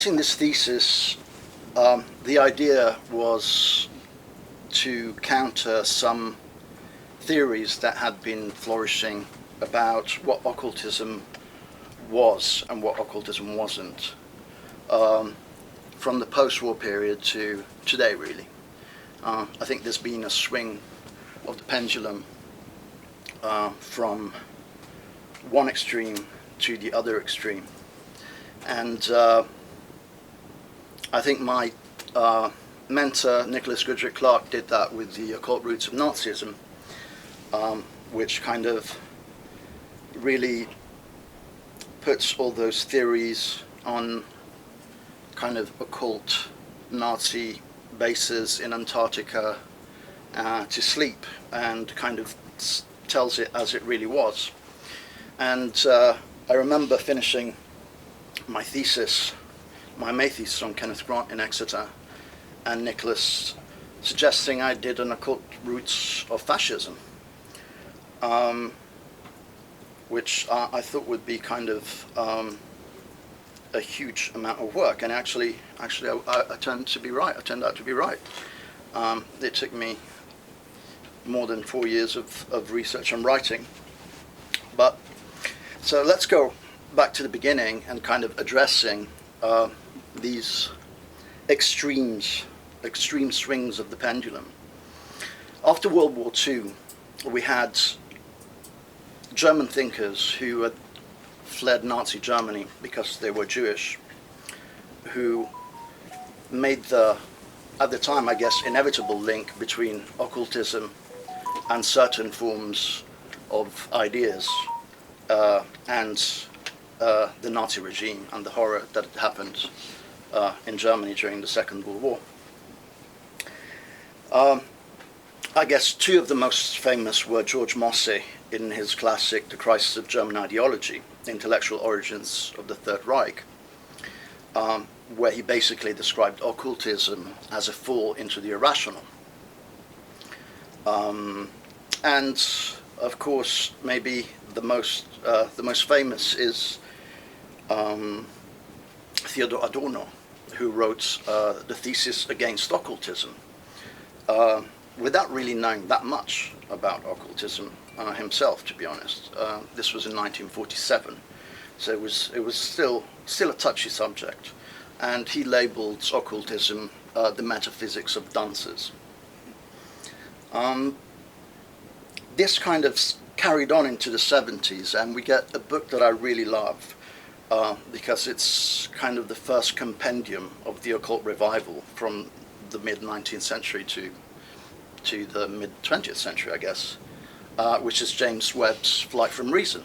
writing this thesis, the idea was to counter some theories that had been flourishing about what occultism was and what occultism wasn't, from the post-war period to today, really. I think there's been a swing of the pendulum from one extreme to the other extreme. And I think my mentor, Nicholas Goodrick Clark, did that with the Occult Roots of Nazism, which kind of really puts all those theories on kind of occult Nazi bases in Antarctica to sleep, and kind of tells it as it really was. And I remember finishing my thesis, my May thesis on Kenneth Grant in Exeter, and Nicholas suggesting I did an Occult Roots of Fascism, which I thought would be kind of a huge amount of work. And actually, I turned out to be right. It took me more than 4 years of research and writing. But so let's go back to the beginning and kind of addressing these extreme swings of the pendulum. After World War II, we had German thinkers who had fled Nazi Germany because they were Jewish, who made the, at the time, I guess, inevitable link between occultism and certain forms of ideas and the Nazi regime and the horror that had happened in Germany during the Second World War. I guess two of the most famous were George Mosse in his classic The Crisis of German Ideology, Intellectual Origins of the Third Reich, where he basically described occultism as a fall into the irrational. And of course, maybe the most famous is Theodor Adorno, who wrote the thesis against occultism, without really knowing that much about occultism himself, to be honest. This was in 1947, so it was still a touchy subject, and he labelled occultism the metaphysics of dunces. This kind of carried on into the 70s, and we get a book that I really love, because it's kind of the first compendium of the occult revival from the mid-19th century to the mid-20th century, I guess, which is James Webb's Flight from Reason.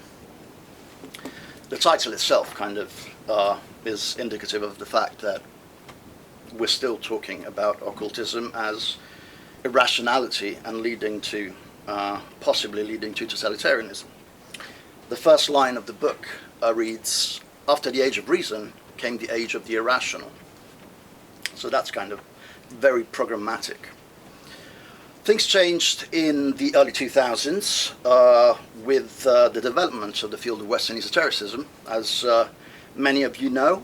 The title itself kind of is indicative of the fact that we're still talking about occultism as irrationality and possibly leading to totalitarianism. The first line of the book reads, "After the age of reason came the age of the irrational." So that's kind of very programmatic. Things changed in the early 2000s with the development of the field of Western esotericism. As many of you know,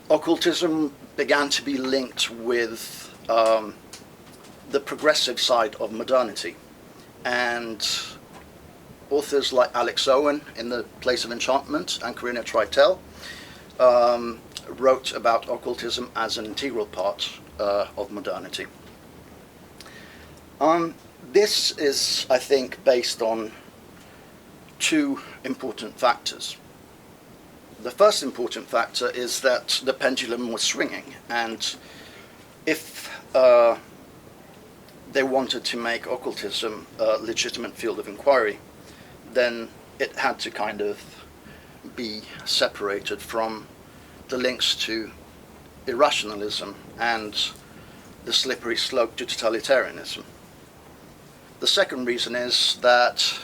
occultism began to be linked with the progressive side of modernity, and authors like Alex Owen in The Place of Enchantment and Corinna Treitel wrote about occultism as an integral part of modernity. This is, I think, based on two important factors. The first important factor is that the pendulum was swinging, and if they wanted to make occultism a legitimate field of inquiry, then it had to kind of be separated from the links to irrationalism and the slippery slope to totalitarianism. The second reason is that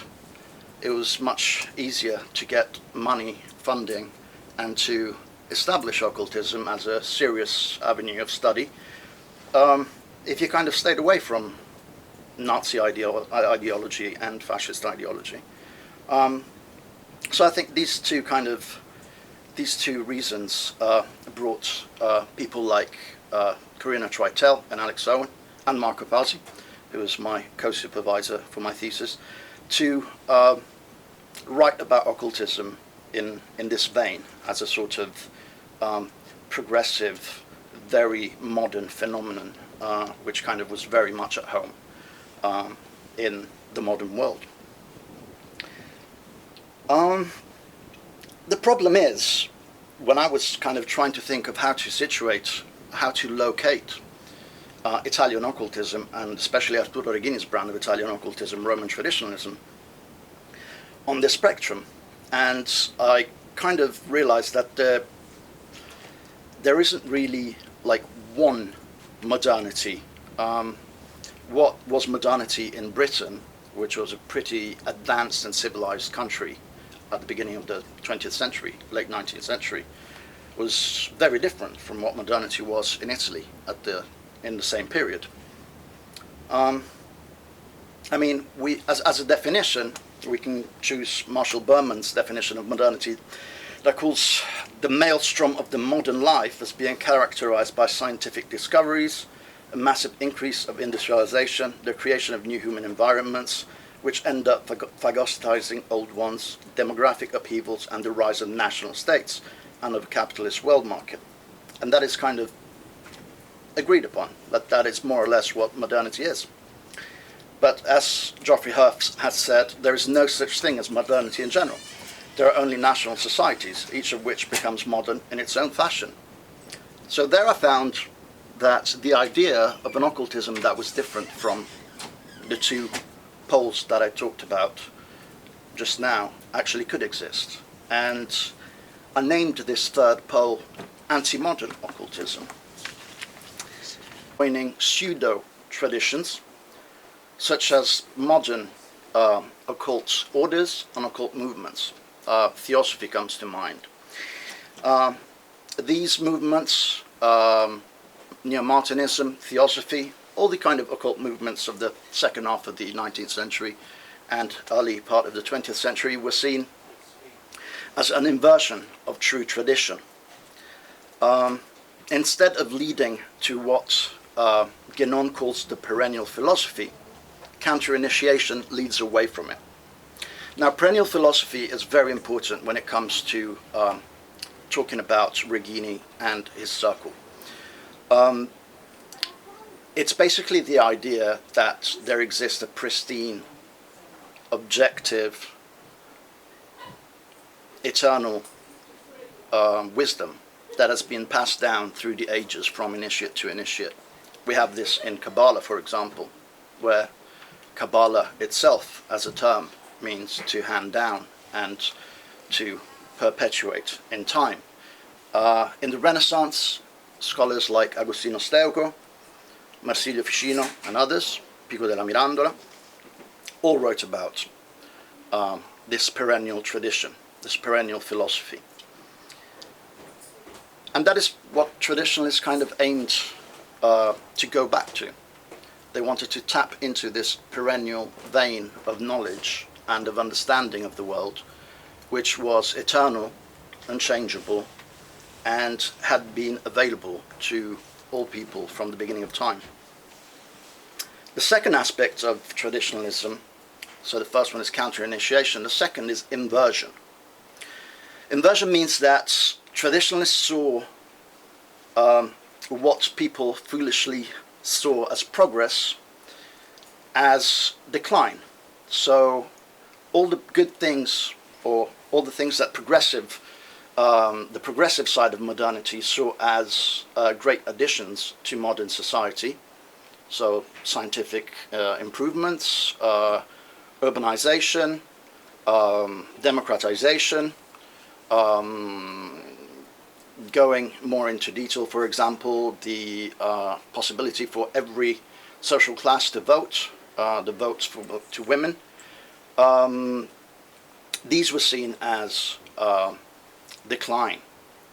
it was much easier to get money, funding, and to establish occultism as a serious avenue of study if you kind of stayed away from Nazi ideology and fascist ideology. So I think these two kind of these two reasons brought people like Karina Treitel and Alex Owen and Marco Pazzi, who was my co-supervisor for my thesis, to write about occultism in this vein as a sort of progressive, very modern phenomenon, which kind of was very much at home in the modern world. The problem is, when I was kind of trying to think of how to locate Italian occultism, and especially Arturo Reghini's brand of Italian occultism, Roman Traditionalism, on the spectrum, and I kind of realized that there isn't really like one modernity. What was modernity in Britain, which was a pretty advanced and civilized country at the beginning of the 20th century, late 19th century, was very different from what modernity was in Italy in the same period. I mean, as a definition, we can choose Marshall Berman's definition of modernity that calls the maelstrom of the modern life as being characterized by scientific discoveries, a massive increase of industrialization, the creation of new human environments, which end up phagocytizing old ones, demographic upheavals, and the rise of national states and of a capitalist world market. And that is kind of agreed upon, that is more or less what modernity is. But as Geoffrey Hirst has said, there is no such thing as modernity in general. There are only national societies, each of which becomes modern in its own fashion. So there I found that the idea of an occultism that was different from the two poles that I talked about just now actually could exist. And I named this third pole anti-modern occultism, joining pseudo-traditions such as modern occult orders and occult movements. Theosophy comes to mind. These movements, Neo-Martinism, Theosophy, all the kind of occult movements of the second half of the 19th century and early part of the 20th century were seen as an inversion of true tradition. Instead of leading to what Guénon calls the perennial philosophy, counter-initiation leads away from it. Now, perennial philosophy is very important when it comes to talking about Reghini and his circle. It's basically the idea that there exists a pristine, objective, eternal wisdom that has been passed down through the ages from initiate to initiate. We have this in Kabbalah, for example, where Kabbalah itself, as a term, means to hand down and to perpetuate in time. In the Renaissance, scholars like Agostino Steuco, Marsilio Ficino, and others, Pico della Mirandola, all wrote about this perennial tradition, this perennial philosophy. And that is what traditionalists kind of aimed to go back to. They wanted to tap into this perennial vein of knowledge and of understanding of the world, which was eternal, unchangeable, and had been available to all people from the beginning of time. The second aspect of traditionalism, so the first one is counter-initiation, the second is inversion. Inversion means that traditionalists saw what people foolishly saw as progress as decline. So all the good things, or all the things that the progressive side of modernity saw as great additions to modern society, so scientific improvements, urbanization, democratization, going more into detail, for example, the possibility for every social class to vote, the votes to women. These were seen as decline,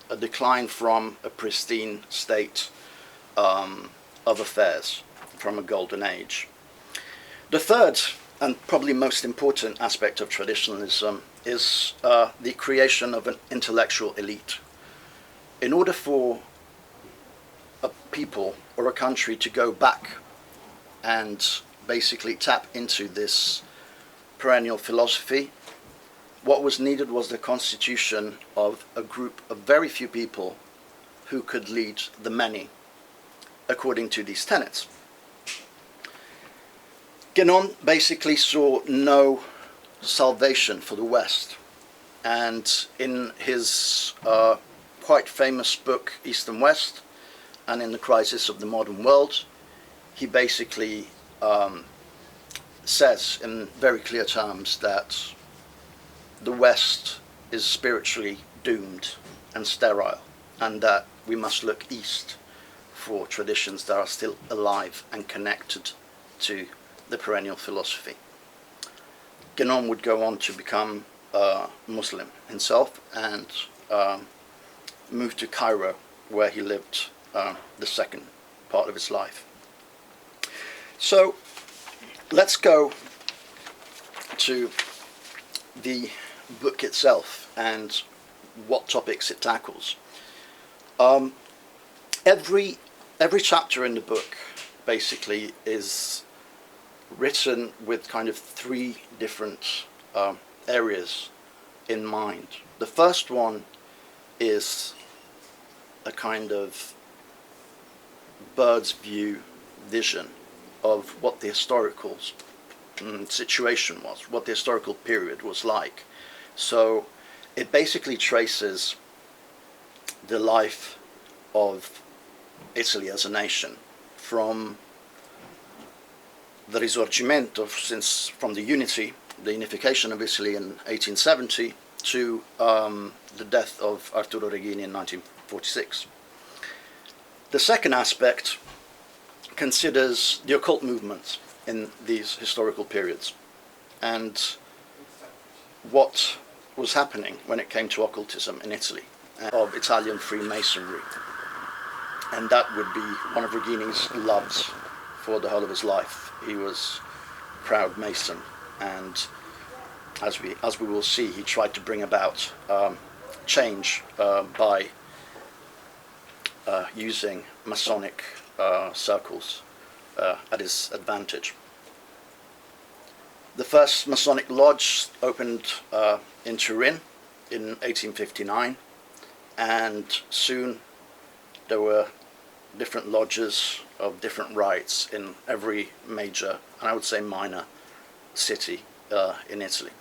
a decline from a pristine state of affairs, from a golden age. The third and probably most important aspect of traditionalism is the creation of an intellectual elite. In order for a people or a country to go back and basically tap into this perennial philosophy, what was needed was the constitution of a group of very few people who could lead the many according to these tenets. Guénon basically saw no salvation for the West, and in his quite famous book East and West, and in The Crisis of the Modern World, he basically says in very clear terms that the West is spiritually doomed and sterile, and that we must look east for traditions that are still alive and connected to the perennial philosophy. Guénon would go on to become a Muslim himself and move to Cairo, where he lived the second part of his life. So let's go to the book itself and what topics it tackles. Every chapter in the book basically is written with kind of three different areas in mind. The first one is a kind of bird's view vision of what the historical situation was, what the historical period was like. So it basically traces the life of Italy as a nation from the Risorgimento, from the unification of Italy in 1870 to the death of Arturo Reghini in 1946. The second aspect considers the occult movements in these historical periods and what was happening when it came to occultism in Italy, of Italian Freemasonry. And that would be one of Reghini's loves for the whole of his life. He was a proud Mason, and as we will see, he tried to bring about change by using Masonic circles at his advantage. The first Masonic lodge opened in Turin in 1859, and soon there were different lodges of different rites in every major, and I would say minor, city in Italy.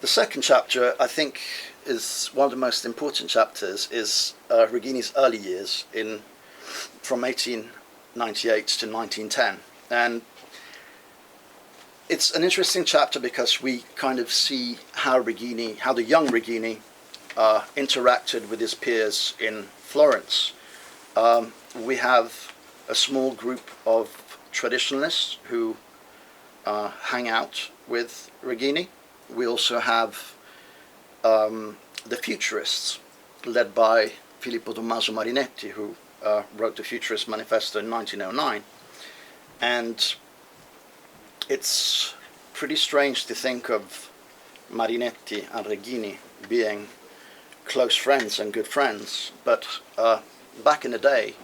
The second chapter, I think, is one of the most important chapters, is Reghini's early years from 1898 to 1910. And it's an interesting chapter because we kind of see how the young Reghini interacted with his peers in Florence. We have a small group of traditionalists who hang out with Reghini. We also have the futurists, led by Filippo Tommaso Marinetti, who wrote the Futurist Manifesto in 1909. And it's pretty strange to think of Marinetti and Reghini being close friends and good friends, but back in the day,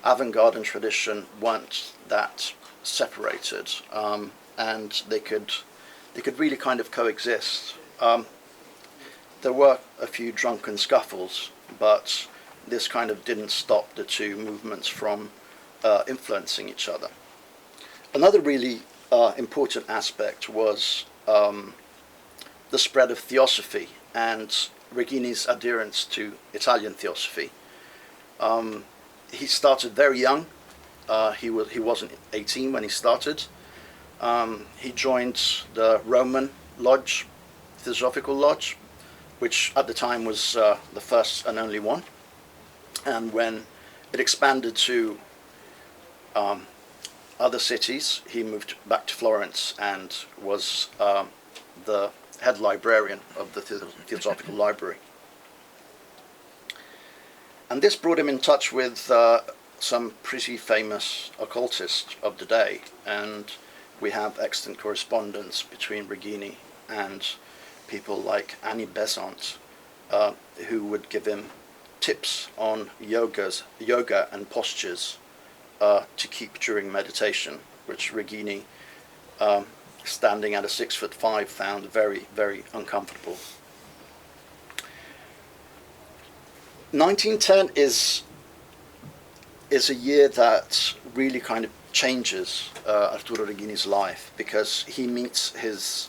avant-garde and tradition weren't that separated, and they could really kind of coexist. There were a few drunken scuffles, but this kind of didn't stop the two movements from influencing each other. Another really important aspect was the spread of theosophy and Reghini's adherence to Italian theosophy. He started very young. He wasn't 18 when he started. He joined the Roman Lodge, Theosophical Lodge, which at the time was the first and only one. And when it expanded to other cities, he moved back to Florence and was the head librarian of the Theosophical Library. And this brought him in touch with some pretty famous occultists of the day, and we have extant correspondence between Reghini and people like Annie Besant, who would give him tips on yoga and postures to keep during meditation, which Reghini, standing at a 6'5", found very, very uncomfortable. 1910 is a year that really kind of changes Arturo Reghini's life, because he meets his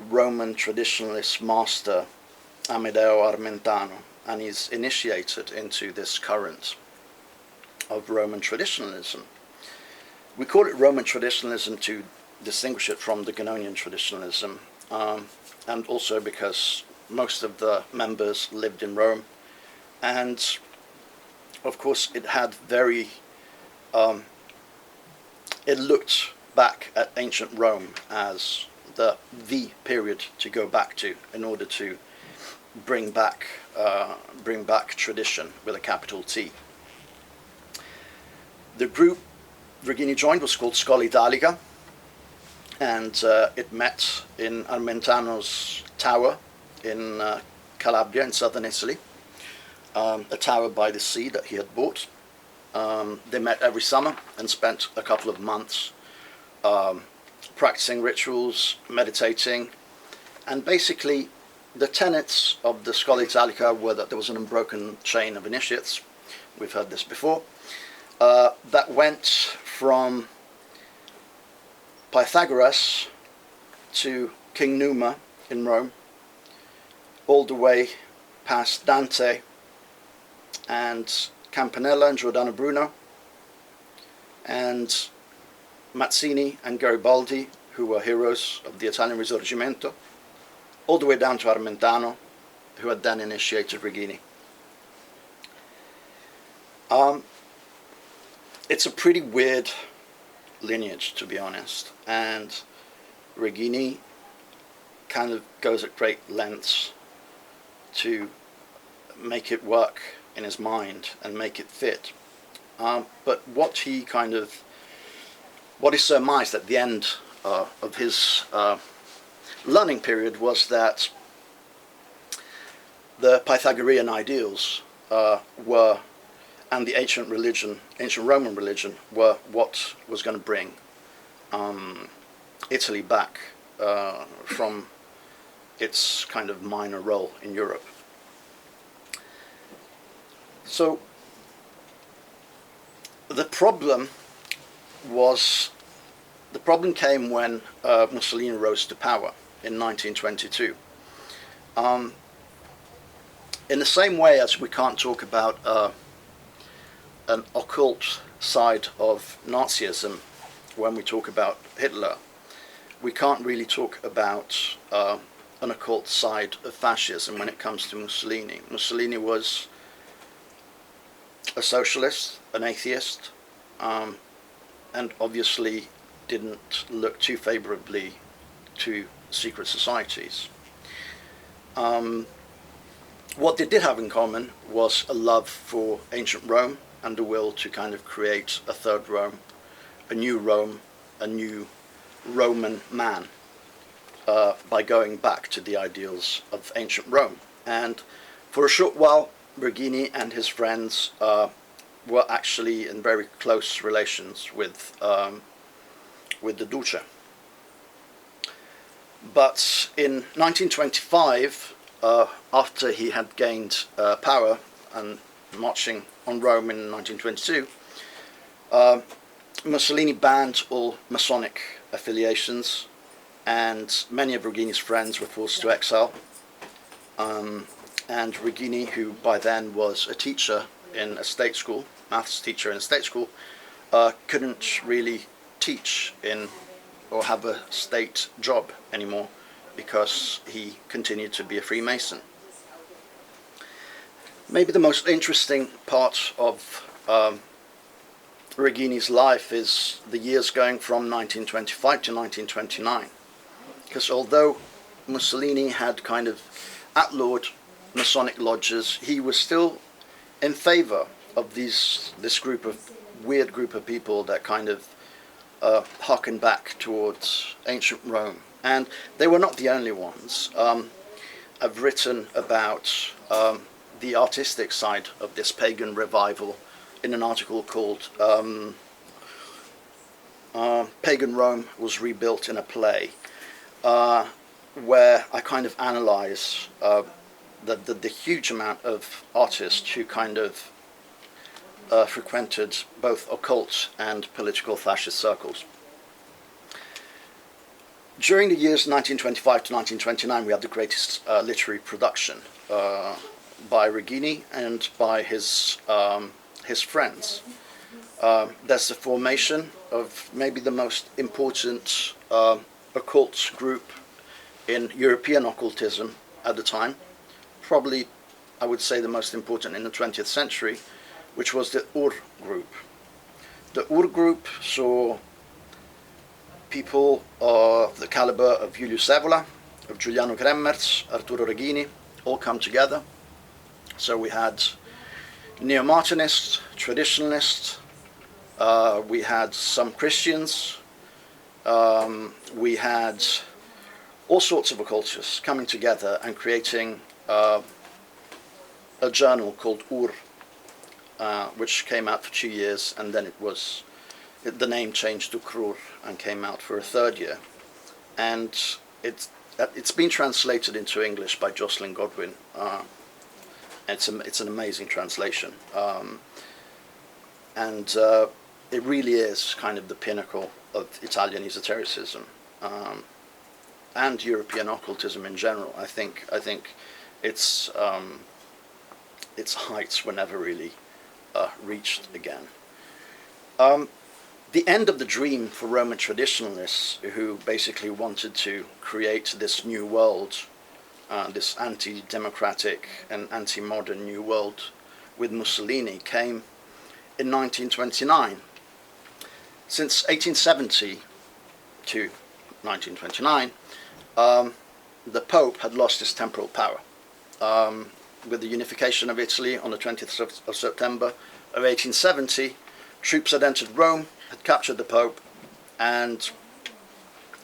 Roman traditionalist master Amedeo Armentano, and he's initiated into this current of Roman traditionalism. We call it Roman traditionalism to distinguish it from the Guionian traditionalism, and also because most of the members lived in Rome, and of course it had very it looked back at ancient Rome as the period to go back to in order to bring back tradition with a capital T. The group Reghini joined was called Scuola Italica, and it met in Armentano's tower in Calabria in southern Italy, a tower by the sea that he had bought. They met every summer and spent a couple of months practicing rituals, meditating, and basically the tenets of the Scuola Italica were that there was an unbroken chain of initiates. We've heard this before. That went from Pythagoras to King Numa in Rome, all the way past Dante and Campanella and Giordano Bruno and Mazzini and Garibaldi, who were heroes of the Italian Risorgimento, all the way down to Armentano, who had then initiated Reghini. It's a pretty weird lineage, to be honest, and Reghini kind of goes at great lengths to make it work in his mind and make it fit. But what he surmised at the end of his learning period was that the Pythagorean ideals were, and the ancient Roman religion, were what was going to bring Italy back from its kind of minor role in Europe. So the problem came when Mussolini rose to power in 1922. In the same way as we can't talk about an occult side of Nazism when we talk about Hitler, we can't really talk about an occult side of fascism when it comes to Mussolini. Mussolini was a socialist, an atheist, and obviously didn't look too favorably to secret societies. What they did have in common was a love for ancient Rome and the will to kind of create a third Rome, a new Roman man, by going back to the ideals of ancient Rome. And for a short while, Reghini and his friends were actually in very close relations with the Duce. But in 1925, after he had gained power and marching on Rome in 1922, Mussolini banned all Masonic affiliations, and many of Reghini's friends were forced to exile. And Reghini, who by then was a teacher in a state school, maths teacher in a state school, couldn't really teach in or have a state job anymore because he continued to be a Freemason. Maybe the most interesting part of Reghini's life is the years going from 1925 to 1929, because although Mussolini had kind of outlawed Masonic lodges, he was still in favor of this weird group of people that kind of harken back towards ancient Rome And they were not the only ones. I've written about the artistic side of this pagan revival in an article called Pagan Rome Was Rebuilt in a Play, where I kind of analyze the huge amount of artists who kind of frequented both occult and political fascist circles. During the years 1925 to 1929, we had the greatest literary production by Reghini and by his friends. There's the formation of maybe the most important occult group in European occultism at the time, probably I would say the most important in the 20th century, which was the Ur group. The Ur group saw people of the caliber of Julius Evola, of Giulian Kremmerz, Arturo Reghini, all come together. So we had neo-Martinists, traditionalists, we had some Christians, we had all sorts of occultists coming together and creating a journal called Ur, which came out for 2 years, and then the name changed to Krur and came out for a third year. And it's been translated into English by Jocelyn Godwin. It's an amazing translation. And it really is kind of the pinnacle of Italian esotericism and European occultism in general. I think its heights were never really reached again. The end of the dream for Roman traditionalists, who basically wanted to create this new world, this anti-democratic and anti-modern new world with Mussolini, came in 1929. Since 1870 to 1929, the Pope had lost his temporal power. With the unification of Italy on the 20th of September of 1870, troops had entered Rome, had captured the Pope, and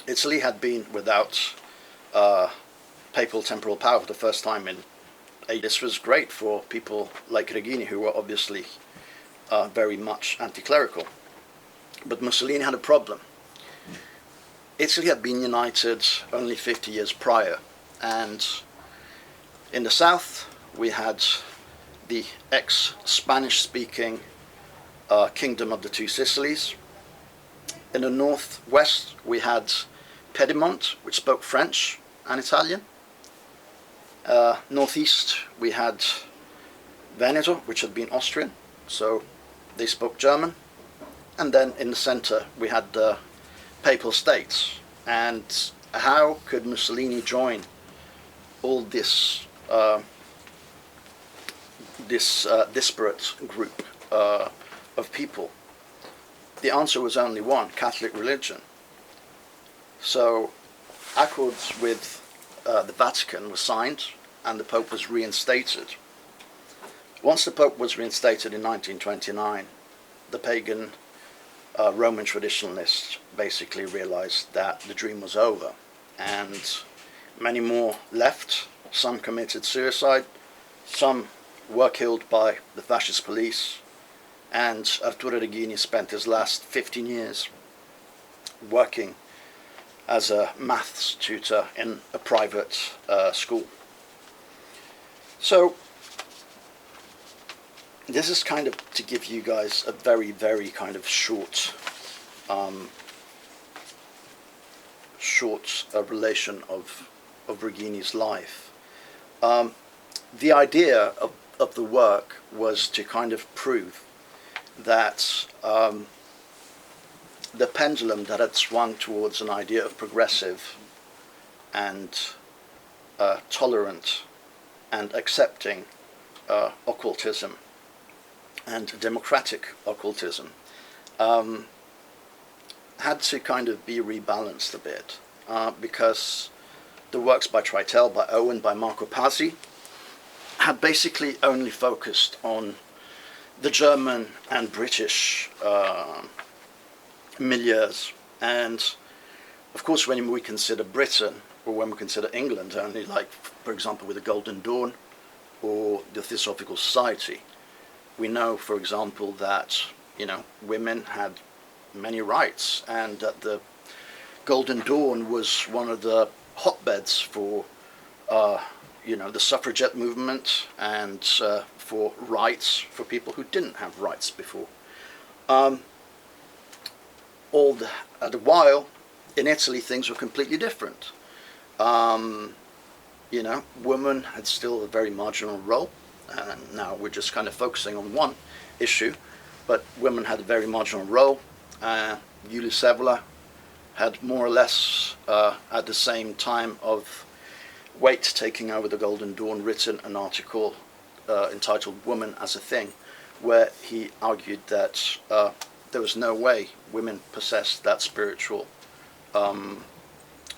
Italy had been without papal temporal power for the first time in ages. This was great for people like Reghini, who were obviously very much anti-clerical. But Mussolini had a problem. Italy had been united only 50 years prior, and in the south we had the ex-Spanish-speaking Kingdom of the Two Sicilies. In the northwest we had Piedmont, which spoke French and Italian. Northeast we had Veneto, which had been Austrian, so they spoke German. And then in the center we had the Papal States. And how could Mussolini join all this disparate group of people? The answer was only one: Catholic religion. So accords with the Vatican were signed and the Pope was reinstated. Once the Pope was reinstated in 1929, the pagan Roman traditionalists basically realized that the dream was over, and many more left. Some committed suicide, some were killed by the fascist police, and Arturo Reghini spent his last 15 years working as a maths tutor in a private school. So this is kind of to give you guys a very, very kind of short relation of Reghini's life. The idea of the work was to kind of prove that the pendulum that had swung towards an idea of progressive and tolerant and accepting occultism and democratic occultism had to kind of be rebalanced a bit, because the works by Treitel, by Owen, by Marco Pazzi had basically only focused on the German and British milieus, and of course, when we consider Britain, or when we consider England only, like, for example, with the Golden Dawn or the Theosophical Society, we know, for example, that, you know, women had many rights, and that the Golden Dawn was one of the hotbeds for, you know, the suffragette movement and for rights for people who didn't have rights before. All the while, in Italy, things were completely different. You know, women had still a very marginal role, and now we're just kind of focusing on one issue, but women had a very marginal role. Julius Evola had more or less, at the same time of Waite taking over the Golden Dawn, written an article entitled Woman as a Thing, where he argued that there was no way women possessed that spiritual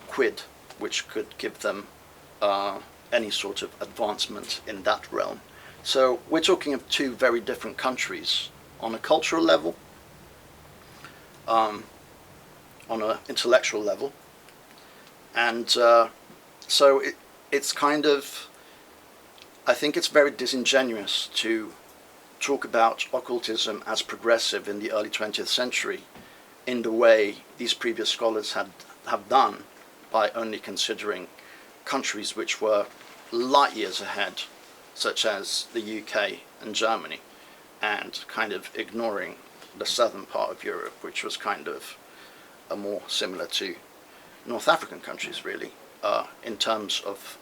quid which could give them any sort of advancement in that realm. So we're talking of two very different countries on a cultural level, on an intellectual level, and so it's kind of, I think it's very disingenuous to talk about occultism as progressive in the early 20th century in the way these previous scholars have done, by only considering countries which were light years ahead, such as the UK and Germany, and kind of ignoring the southern part of Europe, which was kind of more similar to North African countries, really, in terms of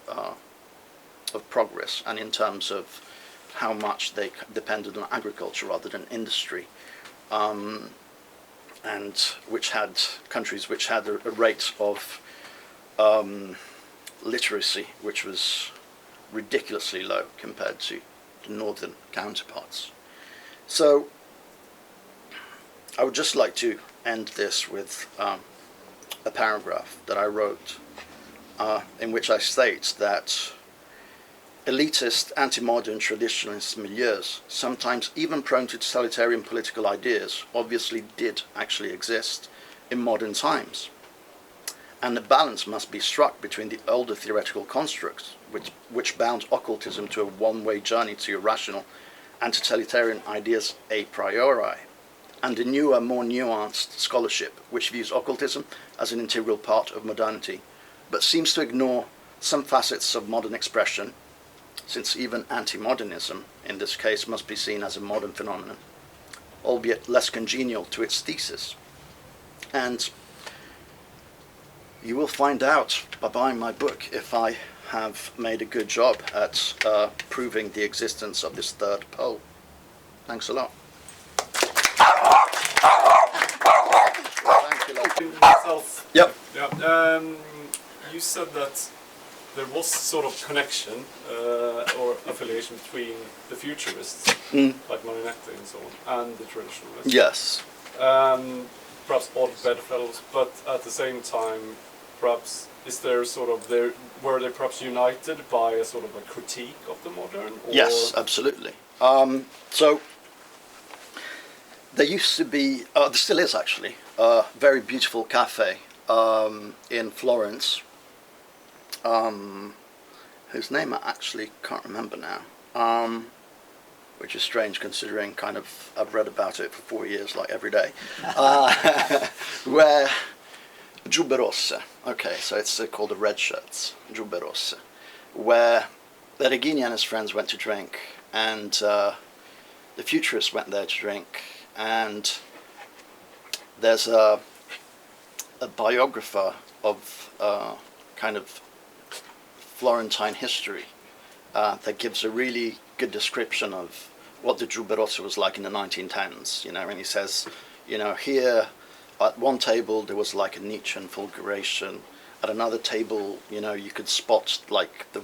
progress and in terms of how much they depended on agriculture rather than industry, and which had countries which had a rate of literacy which was ridiculously low compared to the northern counterparts. So I would just like to end this with a paragraph that I wrote in which I state that elitist, anti-modern traditionalist milieus, sometimes even prone to totalitarian political ideas, obviously did actually exist in modern times. And the balance must be struck between the older theoretical constructs, which bound occultism to a one-way journey to irrational and totalitarian ideas a priori, and the newer, more nuanced scholarship, which views occultism as an integral part of modernity, but seems to ignore some facets of modern expression, since even anti-modernism, in this case, must be seen as a modern phenomenon, albeit less congenial to its thesis. And you will find out by buying my book if I have made a good job at proving the existence of this third pole. Thanks a lot. Thank you, love. Yep. Yeah. You said that there was sort of connection or affiliation between the futurists, like Modernity and so on, and the traditionalists. Yes. Perhaps odd bedfellows, but at the same time, perhaps is there sort of were they perhaps united by a sort of a critique of the modern? Or? Yes, absolutely. So there used to be, there still is actually, a very beautiful cafe in Florence, whose name I actually can't remember now, which is strange considering kind of I've read about it for 4 years, like every day, where Giulice, okay, so it's called the Red Shirts, Giulice, where Reghini and his friends went to drink, and the futurists went there to drink, and there's a biographer of kind of Florentine history that gives a really good description of what the Giulice was like in the 1910s, you know, and he says, you know, here at one table there was like a Nietzschean fulguration, at another table, you know, you could spot like the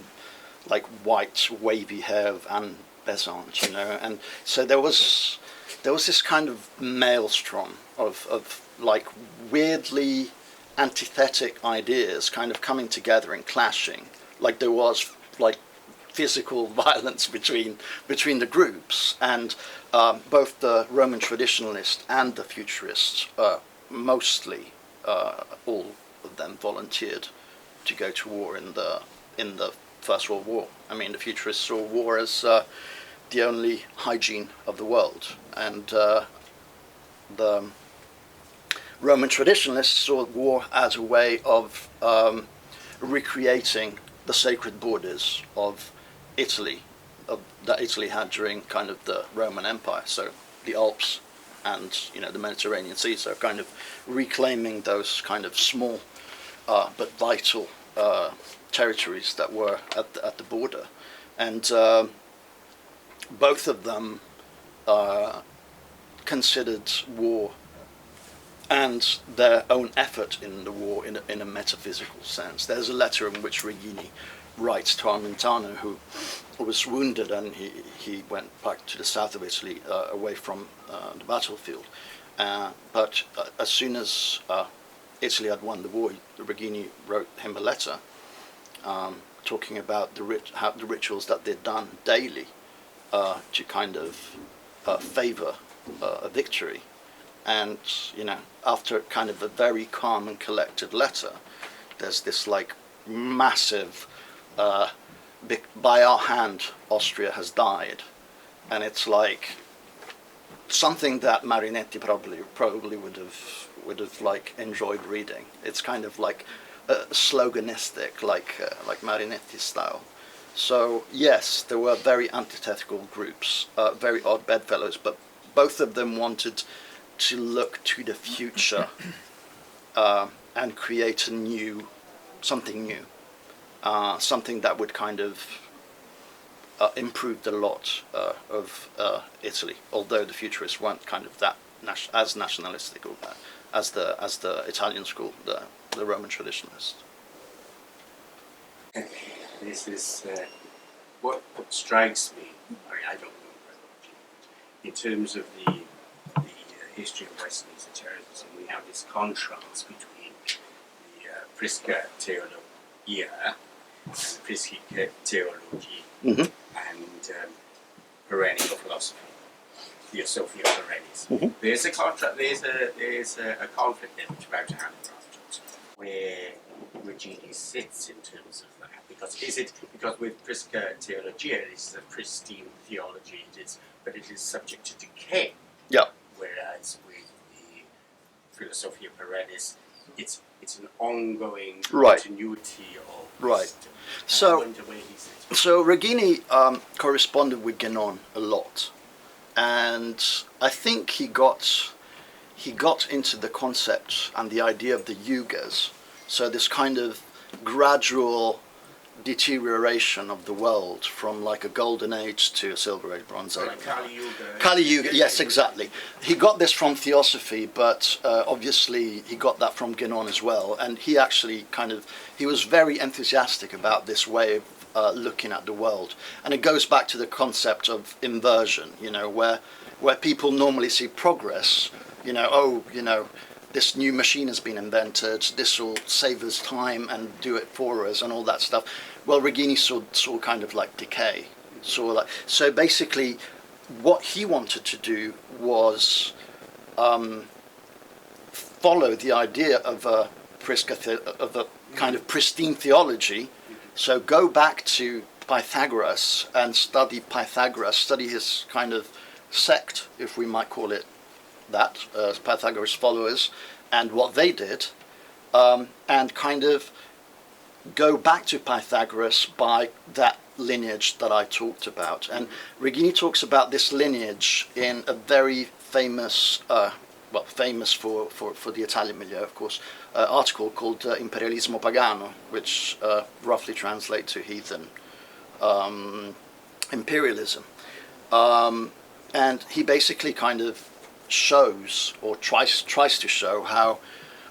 white wavy hair of Anne Besant, you know, and so there was this kind of maelstrom of like weirdly antithetic ideas kind of coming together and clashing, like there was like physical violence between the groups, and both the Roman Traditionalist and the Futurists, mostly all of them volunteered to go to war in the First World War. I mean, the futurists saw war as the only hygiene of the world, and the Roman traditionalists saw war as a way of recreating the sacred borders of Italy, that Italy had during kind of the Roman Empire, so the Alps and the Mediterranean Sea, so kind of reclaiming those kind of small but vital territories that were at the border, and both of them considered war and their own effort in the war in a metaphysical sense. There's a letter in which Reghini writes to Armentano, who was wounded, and he went back to the south of Italy, away from the battlefield. But as soon as Italy had won the war, Reghini wrote him a letter talking about the rituals that they'd done daily to kind of favor a victory. And after kind of a very calm and collected letter, there's this like massive by our hand Austria has died, and it's like something that Marinetti probably would have like enjoyed reading. It's kind of like sloganistic, like Marinetti style. So yes, there were very antithetical groups, very odd bedfellows, but both of them wanted to look to the future and create something new, something that would kind of improve the lot of Italy. Although the futurists weren't kind of that as nationalistic or as the Italian school, the Roman Traditionalist. This is what strikes me. I mean, I don't know in terms of the history of Western esotericism. We have this contrast between the Prisca Theologia, Prisca Theology, and perennial philosophy, Theosophia perennis. There's a contrast. There's a conflict there which about to happen afterwards, where Reghini sits in terms of that. Because with Prisca Theologia, this is a pristine theology. But it is subject to decay. Yeah. Whereas with the Philosophia Perennis, it's an ongoing continuity of wisdom. So Reghini corresponded with Guénon a lot, and I think he got into the concept and the idea of the yugas. So this kind of gradual deterioration of the world from like a golden age to a silver age, bronze age. Like Kali Yuga. Kali Yuga, yes, exactly. He got this from Theosophy, but obviously he got that from Guénon as well. And he actually he was very enthusiastic about this way of looking at the world. And it goes back to the concept of inversion, where people normally see progress, this new machine has been invented, this will save us time and do it for us and all that stuff. Well, Reghini saw kind of like decay. So basically what he wanted to do was follow the idea of a kind of pristine theology. So go back to Pythagoras and study Pythagoras, study his kind of sect, if we might call it that, Pythagoras followers, and what they did, and kind of go back to Pythagoras by that lineage that I talked about. And Reghini talks about this lineage in a very famous, famous for the Italian milieu, of course, article called Imperialismo Pagano, which roughly translates to heathen imperialism. And he basically kind of shows, or tries to show, how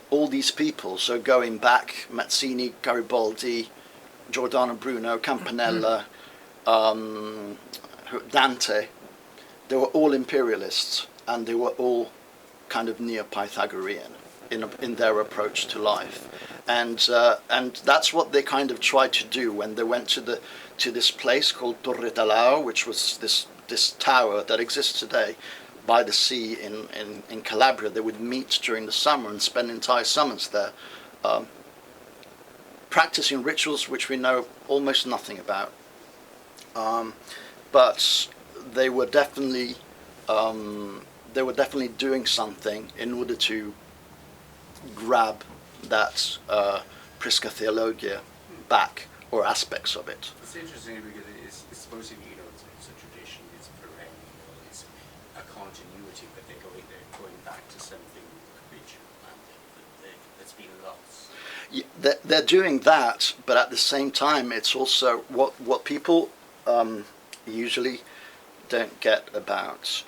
all these people, so going back, Mazzini, Garibaldi, Giordano Bruno, Campanella, Dante, they were all imperialists, and they were all kind of neo-Pythagorean in their approach to life, and that's what they kind of tried to do when they went to this place called Torre Talao, which was this tower that exists today by the sea in Calabria. They would meet during the summer and spend entire summers there, practicing rituals which we know almost nothing about. But they were definitely doing something in order to grab that Prisca Theologia back, or aspects of it. It's interesting because it's supposedly, you know, it's a tradition, it's perennial, it's a continuity, but they're going back to something original, that's been lost. Yeah, they're doing that, but at the same time, it's also what people usually don't get about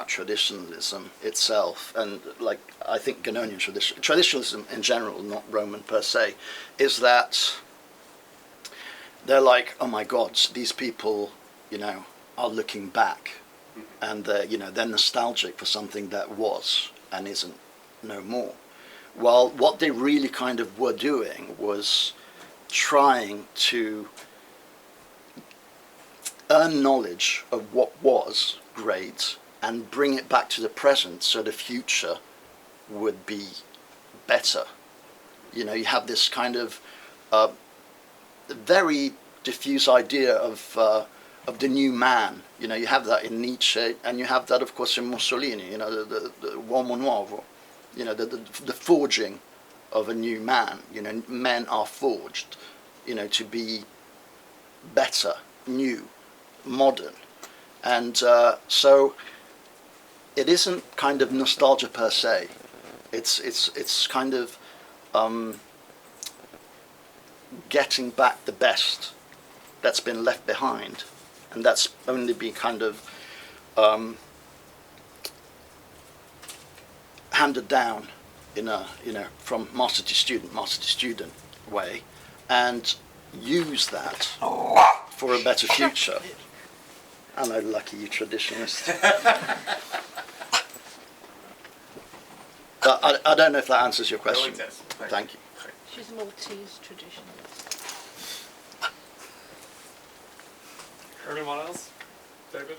traditionalism itself, and like I think Guinonian traditionalism in general, not Roman per se, is that they're like, oh my God, these people, you know, are looking back, and they're nostalgic for something that was and isn't no more. Well, what they really kind of were doing was trying to earn knowledge of what was great and bring it back to the present so the future would be better. You know, you have this kind of very diffuse idea of the new man. You know, you have that in Nietzsche, and you have that, of course, in Mussolini. You know, the uomo nuovo. You know, the forging of a new man. You know, men are forged, you know, to be better, new, modern, and so it isn't kind of nostalgia per se. It's kind of getting back the best that's been left behind, and that's only been kind of handed down in a, you know, from master to student way, and use that for a better future. Hello, lucky you traditionalist. But I don't know if that answers your question. No, it does. Thank you. She's a Maltese traditionalist. Anyone else? David?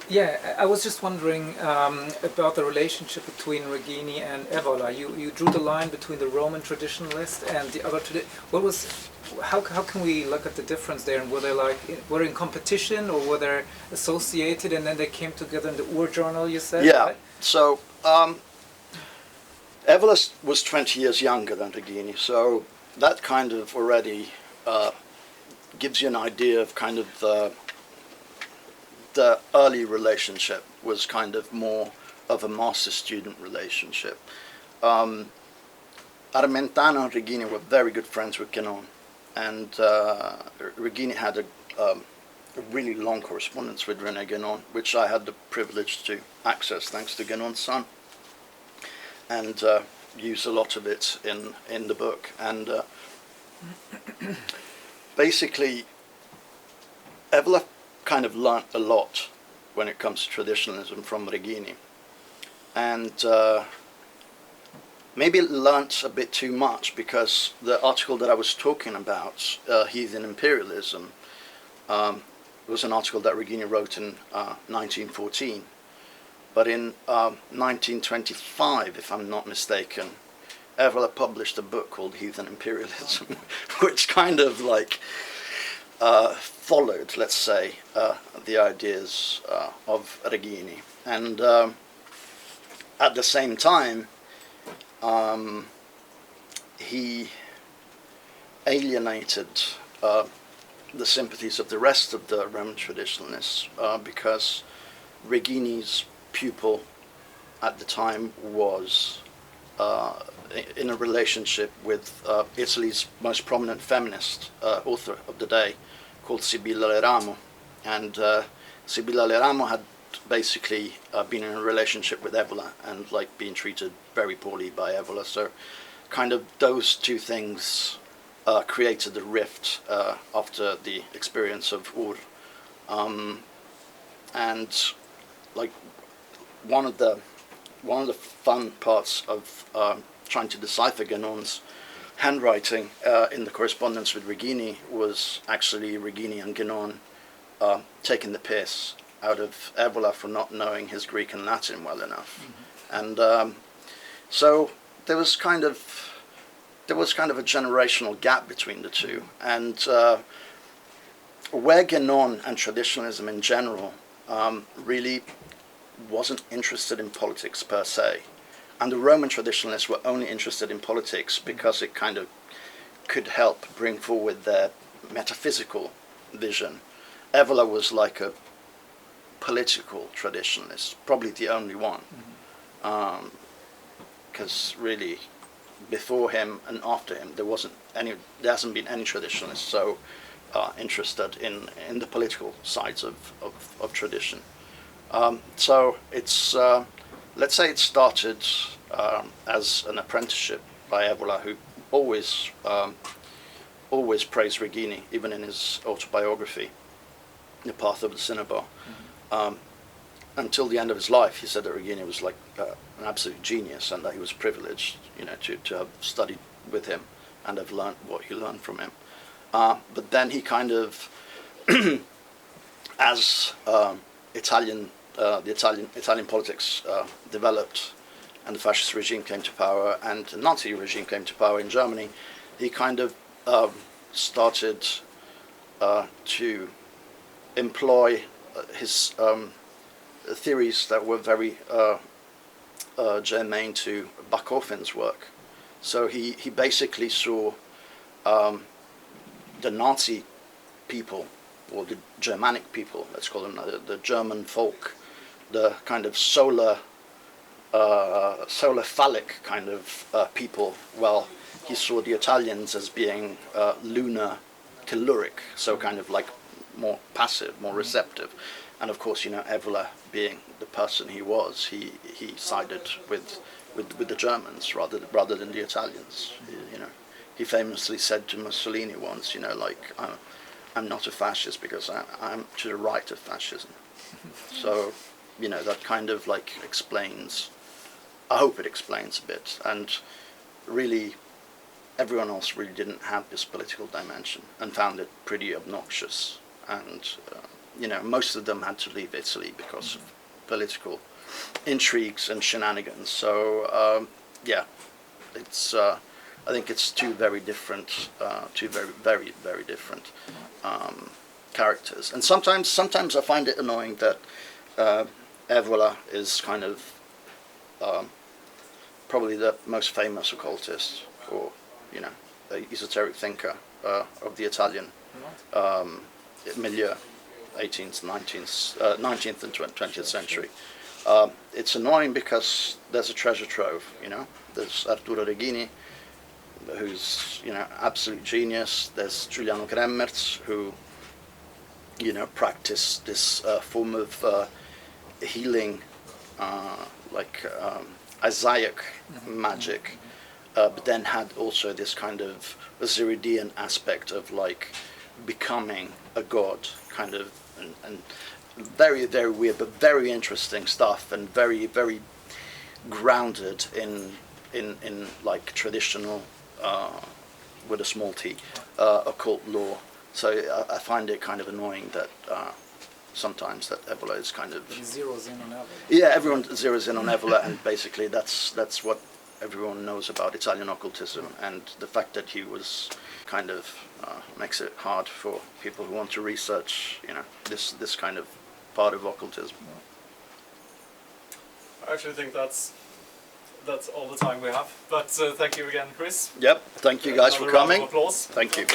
Yeah, I was just wondering about the relationship between Reghini and Evola. You drew the line between the Roman traditionalist and the other what was? How can we look at the difference there? And were they were in competition, or were they associated and then they came together in the Ur journal? You said. Yeah. Right? So Evola was 20 years younger than Reghini, so that kind of already gives you an idea of kind of the early relationship was kind of more of a master-student relationship. Armentano and Reghini were very good friends with Guénon, and Reghini had a really long correspondence with René Guénon, which I had the privilege to access thanks to Guénon's son, and use a lot of it in the book. And basically, Evola kind of learnt a lot when it comes to traditionalism from Reghini, and maybe learnt a bit too much, because the article that I was talking about, Heathen Imperialism, was an article that Reghini wrote in 1914, but in 1925, if I'm not mistaken, Evola published a book called Heathen Imperialism, which kind of like followed, let's say, the ideas of Reghini. And at the same time, he alienated the sympathies of the rest of the Roman traditionalists, because Reghini's pupil at the time was in a relationship with Italy's most prominent feminist author of the day, called Sibilla Leramo. And Sibilla Leramo had basically been in a relationship with Evola and like being treated very poorly by Evola. So kind of those two things created a rift after the experience of Ur. And like one of the fun parts of trying to decipher Guénon's handwriting in the correspondence with Reghini was actually Reghini and Guénon taking the piss out of Evola for not knowing his Greek and Latin well enough. Mm-hmm. And so there was kind of there was kind of a generational gap between the two, and Reghini and traditionalism in general really wasn't interested in politics per se, and the Roman traditionalists were only interested in politics because it kind of could help bring forward their metaphysical vision. Evola was like a political traditionalist, probably the only one, because really before him and after him there hasn't been any traditionalists so interested in the political sides of tradition. So it's let's say it started as an apprenticeship by Evola, who always praised Reghini, even in his autobiography, The Path of the Cinnabar. Until the end of his life, he said that Reghini was like an absolute genius, and that he was privileged, to have studied with him and have learned what he learned from him. But then he kind of, as the Italian politics developed, and the fascist regime came to power, and the Nazi regime came to power in Germany, he kind of started to employ his theories that were very germane to Bachoven's work. So he basically saw the Nazi people, or the Germanic people, let's call them the German folk, the kind of solar phallic kind of people. Well, he saw the Italians as being lunar telluric, so kind of like more passive, more receptive. And of course, Evola, being the person he was, he sided with the Germans rather than the Italians. He famously said to Mussolini once, I'm not a fascist because I'm to the right of fascism. So, that kind of like explains, I hope it explains a bit. And really, everyone else really didn't have this political dimension and found it pretty obnoxious. And, most of them had to leave Italy because of political intrigues and shenanigans. So, it's, I think it's two very different, two very, very different characters. And sometimes I find it annoying that Evola is kind of probably the most famous occultist, or esoteric thinker of the Italian milieu, 18th, 19th and 20th century. It's annoying because there's a treasure trove. There's Arturo Reghini, who's absolute genius. There's Giulian Kremmerz, who practiced this form of healing, like Isaiah magic, but then had also this kind of Ziridian aspect of like becoming a god, kind of, and very, very weird, but very interesting stuff, and very, very grounded in like traditional, with a small t, occult lore. So I find it kind of annoying that sometimes that Evola is kind of... He zeroes in on Evola. Yeah, everyone zeroes in on Evola, and basically that's what everyone knows about Italian occultism, and the fact that he was kind of makes it hard for people who want to research, this kind of part of occultism. I actually think that's all the time we have. But thank you again, Chris. Yep, thank you guys for Another round of coming. applause. Thank you.